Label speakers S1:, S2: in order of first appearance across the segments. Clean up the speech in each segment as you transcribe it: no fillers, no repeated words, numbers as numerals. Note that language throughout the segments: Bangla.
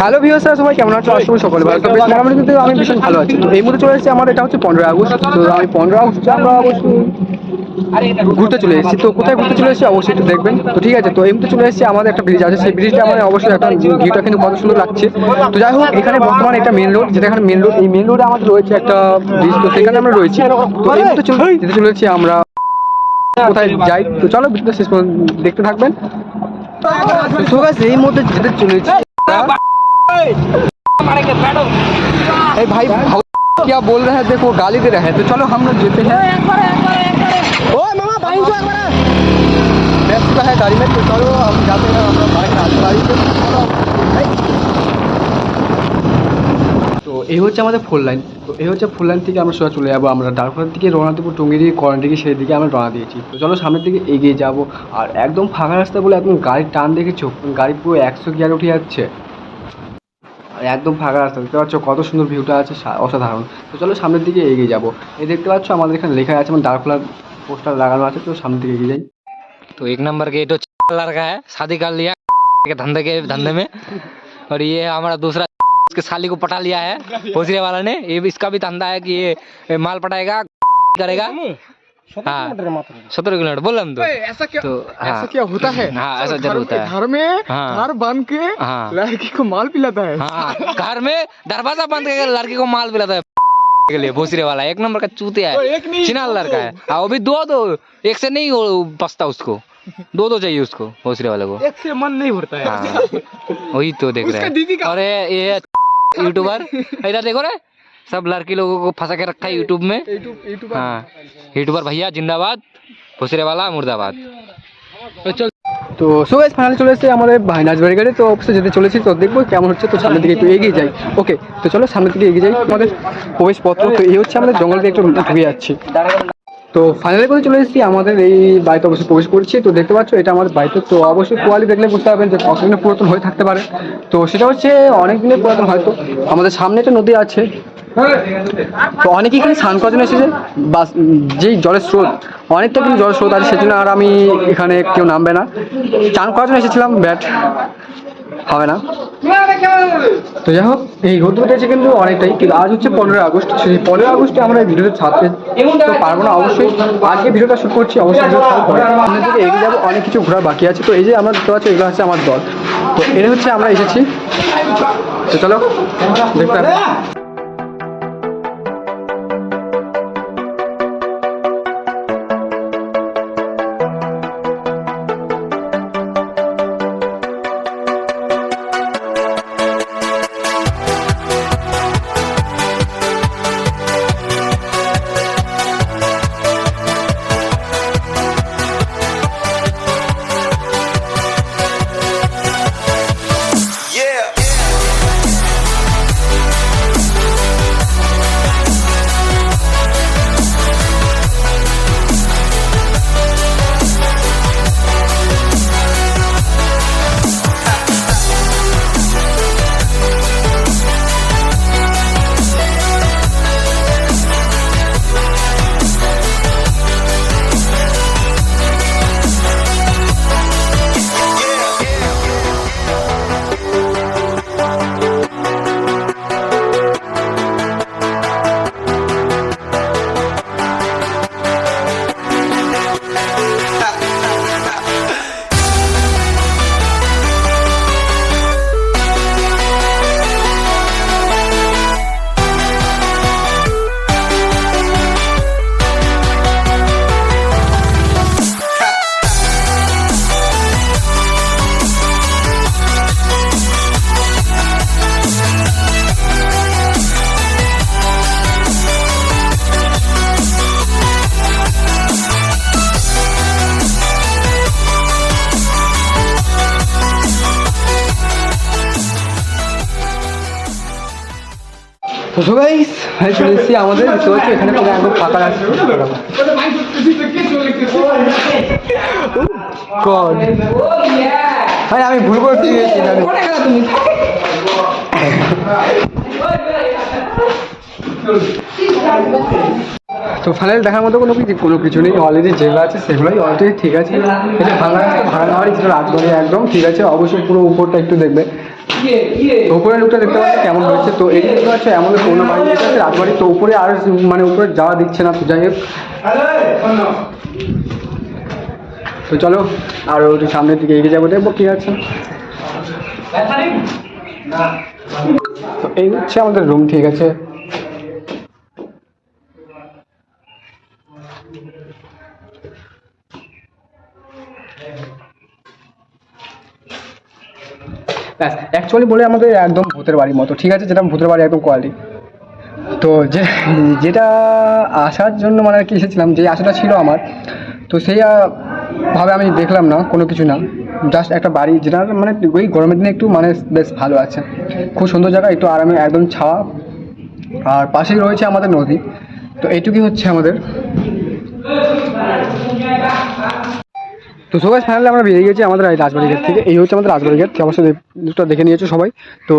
S1: হ্যালো ভিউয়ার্সরা, সবাই কেমন আছো? আশা করি সকলে ভালো আছো। মোটামুটি কিন্তু আমি ভীষণ ভালো আছি। তো এই মুহূর্তে চলে এসেছি আমার, এটা হচ্ছে 15 আগস্ট। তো আমি 15 আগস্ট আমরা অবশ্যই ঘুরতে চলে এসেছি। তো কোথায় ঘুরতে চলে এসেছি অবশ্যই একটু দেখবেন। তো ঠিক আছে, তো এই মুহূর্তে চলে এসেছি আমাদের একটা ব্রিজ আছে, সেই ব্রিজটা আমার অবশ্যই একটা ভিউটা কিন্তু কত সুন্দর লাগছে। তো যাই হোক, এখানে বর্তমানে একটা মেন রোড, যেটা এখানে মেন রোড, এই মেন রোডে আমাদের রয়েছে একটা ব্রিজ, তো সেখানে আমরা রয়েছি। তো এই মুহূর্তে যেতে চলেছি আমরা কোথায় যাই। তো চলো ভিডিওটা শেষ পর্যন্ত দেখতে থাকবেন। তো গাইস, এই মুহূর্তে যেতে চলেছি भाई क्या बोल रहे हैं, देखो गाली दे रहे हैं। तो चलो हम लोग जेते हैं। ओ मामा भाई को एक बार बैठ चुका है गाड़ी में। तो चलो हम जाते हैं, हम गाड़ी पे। তো এই হচ্ছে আমাদের ফোর লাইন। তো এই হচ্ছে ফোর লাইন থেকে আমরা সোজা চলে যাবো, আমরা ডারফার দিকে রওনা দেবো, টঙ্গিরি কর্নার দিকে, সেই দিকে আমরা রওনা দিয়েছি। তো চলো সামনের দিকে এগিয়ে যাবো। আর একদম ফাঁকা রাস্তা বলে একদম গাড়ির টান দেখেছো, গাড়ি পুরো 100 গিয়ারে উঠে যাচ্ছে। একদম ফাঁকা রাস্তা, দেখতে পাচ্ছ কত সুন্দর ভিউটা আছে, অসাধারণ। তো চলো সামনের দিকে এগিয়ে যাবো। এই দেখতে পাচ্ছ আমাদের এখানে লেখা আছে, আমার ডার্ক কালার পোস্টার লাগানো আছে। তো সামনের দিকে এগিয়ে যাই।
S2: तो एक नंबर के तो लड़का है, शादी कर लिया के धंधे में। और ये हमारा दूसरा इसके साली को पटा लिया है भोसले वाला ने। ये इसका भी धंधा है कि ये माल पटाएगा करेगा। हाँ 17 किलोमीटर बोल रहा हूँ। तो
S1: ऐसा क्या,
S2: तो
S1: ऐसा क्या होता है?
S2: हाँ ऐसा जरूर होता है।
S1: घर में
S2: हाँ।
S1: घर बंद के
S2: हाँ।
S1: लड़की को माल पिलाता है।
S2: हाँ घर में दरवाजा बंद करके लड़की को माल पिलाता है के लिए। भोसरे वाला एक नंबर का चूतिया है, चिनाल लड़का है। वो भी दो एक से नहीं बसता उसको, दो चाहिए उसको भोसरे वाले को।
S1: एक से मन नहीं भरता है।
S2: हाँ वही तो देख रहे हैं। और ये यूट्यूबर इधर देखो रे, सब लड़की लोगों को फंसा के रखा है यूट्यूब में। हाँ यूट्यूबर भैया जिंदाबाद, भोसरे वाला मुर्दाबाद। তো সো গাইস, ফাইনালি চলে এসেছে আমাদের ভাইনাজ বাড়ি গাড়ি। তো অবশ্যই যেতে চলেছি, তো দেখবো কেমন হচ্ছে। তো সামনের দিকে একটু এগিয়ে যাই। ওকে, তো চলো সামনের দিকে এগিয়ে যাই। আমাদের প্রবেশপত্র, তো এই হচ্ছে আমাদের জঙ্গল দিয়ে একটু ঢুকে যাচ্ছি। তো ফাইনালি করে চলে এসেছি আমাদের এই বাড়িতে, অবশ্যই প্রবেশ করছি। তো দেখতে পাচ্ছ এটা আমাদের বাড়িতে। তো অবশ্যই কোয়ালিটি দেখলে বুঝতে পারবেন যে কতদিনের পুরাতন হয়ে থাকতে পারে। তো সেটা হচ্ছে অনেক দিনের পুরাতন হয়তো। আমাদের সামনে একটা নদী আছে, তো অনেকেই এখানে স্নান করার জন্য এসেছে। বাস যেই জলের স্রোত, অনেকটা কিন্তু জলের স্রোত আছে, সেজন্য আর আমি এখানে কেউ নামবে না। স্নান করার জন্য এসেছিলাম, ব্যাট হবে না। তো যাই হোক, এই রোদ উঠেছে কিন্তু অনেকটাই। কিন্তু আজ হচ্ছে 15 আগস্ট। সেই 15 আগস্টে আমরা এই ভিডিওতে ছাড়তে তো পারবো না। অবশ্যই আজকে ভিডিওটা শুট করছি, অবশ্যই সামনের দিকে এগিয়ে যাবো, অনেক কিছু ঘোরার বাকি আছে। তো এই যে আমরা দেখতে পাচ্ছি, এগুলো হচ্ছে আমার দল। তো এটা হচ্ছে আমরা এসেছি। তো চলো দেখতে হবে। তো গাইস, চলে এসেছি আমাদের। তো হচ্ছে এখানে পুরো একদম ফাঁকা আছে। ভাই আমি ভুল করে দিয়েছি। তো ফাইনাল দেখার মতো কোনো কিছু নেই। অলরেডি যেগুলো আছে সেগুলোই অলরেডি ঠিক আছে। এটা ভাঙা রাস্তা, ভাঙা নাড়ি, যেটা রাজবাড়ি একদম ঠিক আছে। অবশ্যই পুরো উপরটা একটু দেখবে,
S1: তো উপরের লুকটা দেখতে পাচ্ছি কেমন হয়েছে। তো এটি দেখতে পাচ্ছ আমাদের পুরোনো বাড়ি যেটা আছে রাজবাড়ি, তো উপরে আর মানে উপরে যাওয়া দিচ্ছে না। তো যাই হোক, তো চলো আর ওটি সামনের দিকে এগিয়ে যাবো, দেখবো কি আছে। তো এই হচ্ছে আমাদের রুম, ঠিক আছে। ব্যাস, অ্যাকচুয়ালি বলে আমাদের একদম ভূতের বাড়ির মতো, ঠিক আছে, যেটা ভূতের বাড়ি একদম কোয়ালিটি। তো যেটা আসার জন্য মানে আর কি এসেছিলাম, যে আশাটা ছিল আমার, তো সেই ভাবে আমি দেখলাম না কোনো কিছু না, জাস্ট একটা বাড়ি যেটা মানে ওই গরমের দিনে একটু মানে বেশ ভালো আছে, খুব সুন্দর জায়গা, একটু আরামে একদম ছাওয়া, আর পাশেই রয়েছে আমাদের নদী। তো এইটুকুই হচ্ছে আমাদের। তো সবাই ফাইনালি আমরা বেরিয়ে গেছি আমাদের এই রাজবাড়ি গেট থেকে। এই হচ্ছে আমাদের রাজবাড়ি গেট, অবশ্যই দুটো দেখে নিয়েছো সবাই। তো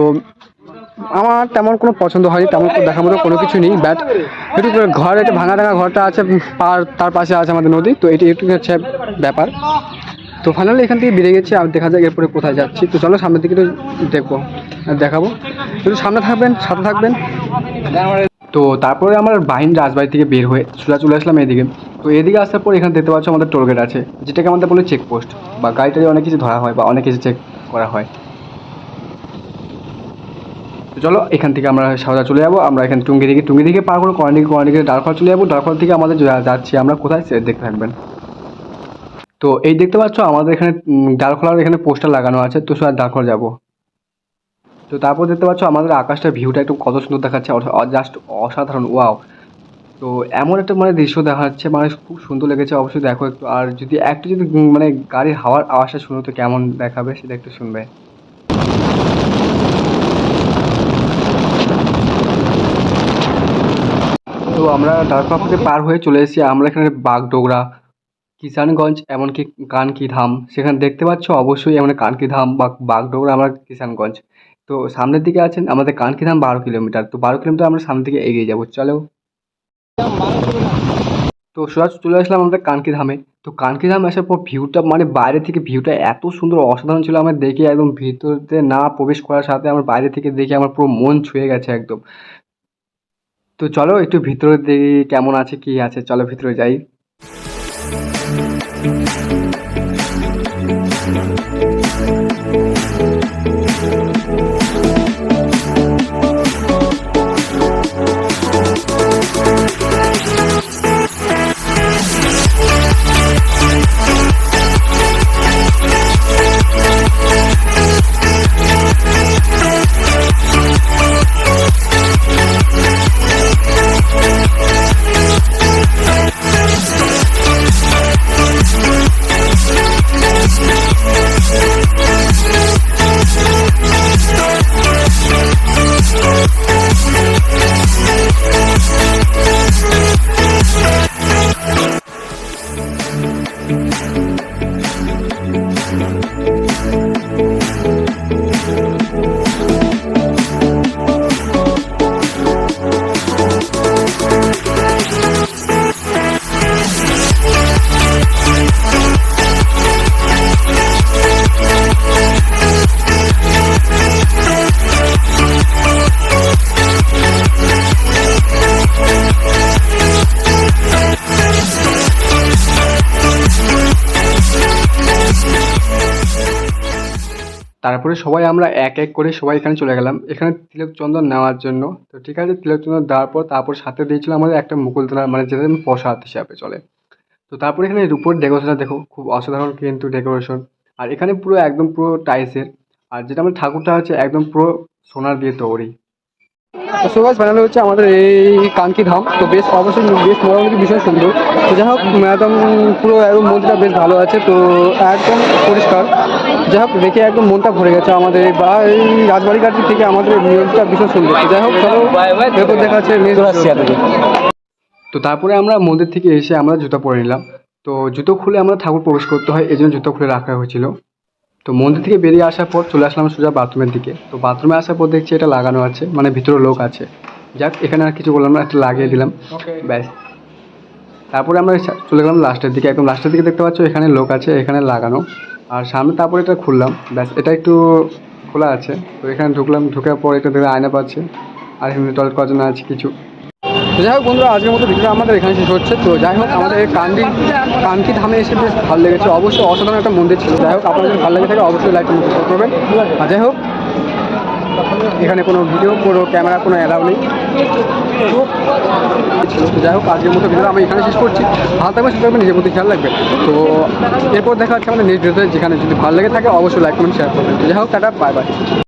S1: আমার তেমন কোনো পছন্দ হয়নি, তেমন দেখার মতো কোনো কিছু নেই, বাট একটু ঘর, একটা ভাঙা টাঙা ঘরটা আছে, আর তার পাশে আছে আমাদের নদী। তো এটি একটু হচ্ছে ব্যাপার। তো ফাইনালি এখান থেকে বেরিয়ে গেছি, আর দেখা যাক এরপরে কোথায় যাচ্ছি। তো চলো সামনের দিকে একটু দেখবো আর দেখাবো, একটু সামনে থাকবেন, সাথে থাকবেন। তো তারপরে আমার বাহিনী রাজবাড়ি থেকে বের হয়ে চলে আসলাম এদিকে। তো এদিকে আসার পর এখানে দেখতে পাচ্ছ আমাদের টোলগেট আছে, যেটাকে আমাদের বলে চেকপোস্ট, বা গাড়িটারি অনেক কিছু ধরা হয় বা অনেক কিছু চেক করা হয়। তো চলো এখান থেকে আমরা সাউদা চলে যাবো। আমরা এখানে টুঙ্গি দিকে পার করে কর্ণিকে ডালখোলা চলে যাবো। ডালখোলা থেকে আমাদের যাচ্ছি আমরা কোথায়, সে দেখতে থাকবেন। তো এই দেখতে পাচ্ছ আমাদের এখানে ডালখোলার এখানে পোস্টার লাগানো আছে। তো সব ডালখোলা যাবো। তো তারপর দেখতে পাচ্ছ আমাদের আকাশটার ভিউটা একটু কত সুন্দর দেখাচ্ছে, জাস্ট অসাধারণ, ওয়াও। তো এমন একটা মানে দৃশ্য দেখা যাচ্ছে, মানে খুব সুন্দর লেগেছে, অবশ্যই দেখো একটু। আর যদি একটু যদি মানে গাড়ির হাওয়ার আওয়াজটা শুনো তো কেমন দেখাবে, সেটা একটু শুনবে। তো আমরা ডালখোলা থেকে পার হয়ে চলে এসেছি আমরা এখানে বাগডোগরা, কিষানগঞ্জ, এমনকি কানকি ধাম সেখানে দেখতে পাচ্ছ অবশ্যই, এমন কানকি ধাম বা বাগডোগরা, আমরা কিষানগঞ্জ। তো সামনের দিকে আছেন আমাদের কানকি ধাম 12 কিলোমিটার। তো 12 কিলোমিটার আমরা সামনের দিকে এগিয়ে যাবো, চলো। তো সোজা চলে আসলাম আমাদের কানকি ধামে। তো কানকি ধাম আসার পর ভিউটা মানে বাইরে থেকে ভিউটা এত সুন্দর অসাধারণ ছিল, আমার দেখে একদম ভিতরে না প্রবেশ করার সাথে আমার বাইরে থেকে দেখে আমার পুরো মন ছুঁয়ে গেছে একদম। তো চলো একটু ভিতরে দেখি কেমন আছে কি আছে, চলো ভিতরে যাই। তারপরে সবাই আমরা এক এক করে সবাই এখানে চলে গেলাম এখানে তিলক চন্দন নেওয়ার জন্য। তো ঠিক আছে, তিলক চন্দন দেওয়ার পর তারপর সাথে দিয়েছিল আমাদের একটা মুকুলতলা, মানে যেটা প্রসাদ হিসাবে চলে। তো তারপরে এখানে রূপোর ডেকোরেশনটা দেখো, খুব অসাধারণ কিন্তু ডেকোরেশন। আর এখানে পুরো একদম পুরো টাইলসের, আর যেটা আমাদের ঠাকুরটা আছে একদম পুরো সোনার দিয়ে তৈরি। তো সুভাষ বানানো হচ্ছে আমাদের এই কানকি ধাম। তো বেশ অবশ্যই বেশ মোটামুটি ভীষণ সুন্দর। তো যাই হোক একদম পুরো একদম মন্দিরটা বেশ ভালো আছে, তো একদম পরিষ্কার। যাই হোক দেখে একদম মনটা ভরে গেছে আমাদের, বা এই রাজবাড়ি ঘাট থেকে আমাদের নিয়মটা ভীষণ সুন্দর। তো যাই হোক চলো এরপর দেখা যাচ্ছে। তো তারপরে আমরা মন্দির থেকে এসে আমরা জুতো পরে নিলাম। তো জুতো খুলে আমরা ঠাকুর প্রবেশ করতে হয়, এই জন্য জুতো খুলে রাখা হয়েছিল। তো মন্দির থেকে বেরিয়ে আসার পর চলে আসলাম সোজা বাথরুমের দিকে। তো বাথরুমে আসার পর দেখছি এটা লাগানো আছে, মানে ভিতরে লোক আছে। যাক এখানে আর কিছু বললাম না, একটা লাগিয়ে দিলাম, ব্যাস। তারপরে আমরা চলে গেলাম লাস্টের দিকে, একদম লাস্টের দিকে দেখতে পাচ্ছ এখানে লোক আছে, এখানে লাগানো। আর সামনে তারপরে এটা খুললাম, ব্যাস। এটা একটু খোলা আছে। তো এখানে ঢুকলাম, ঢোকার পর এটা দেখে আয়না পাচ্ছে, আর এখানে টয়লেট করার জন্য আছে কিছু। তো যাই হোক বন্ধুরা, আজকের মতো ভিডিও আমাদের এখানে শেষ হচ্ছে। তো যাই হোক, আমাদের কানকি ধামে এসে বেশ ভালো লেগেছে, অবশ্যই অসাধারণ একটা মন্দির ছিল। যাই হোক, আপনাদের যদি ভালো লেগে থাকে অবশ্যই লাইক কমেন্ট করবেন। আর যাই হোক, এখানে কোনো ভিডিও, কোনো ক্যামেরা, কোনো অ্যালাউ নেই। তো যাই হোক, আজকের মতো ভিডিও আমি এখানে শেষ করছি। ভালো থাকবেন, সুস্থ থাকবেন, নিজের প্রতি খেয়াল রাখবেন। তো এরপর দেখা হচ্ছে আমাদের নেক্সট ভিডিওতে, যেখানে যদি ভালো লেগে থাকে অবশ্যই লাইক কমেন্ট শেয়ার করবেন। তো যাই হোক, টাটা, বাই বাই।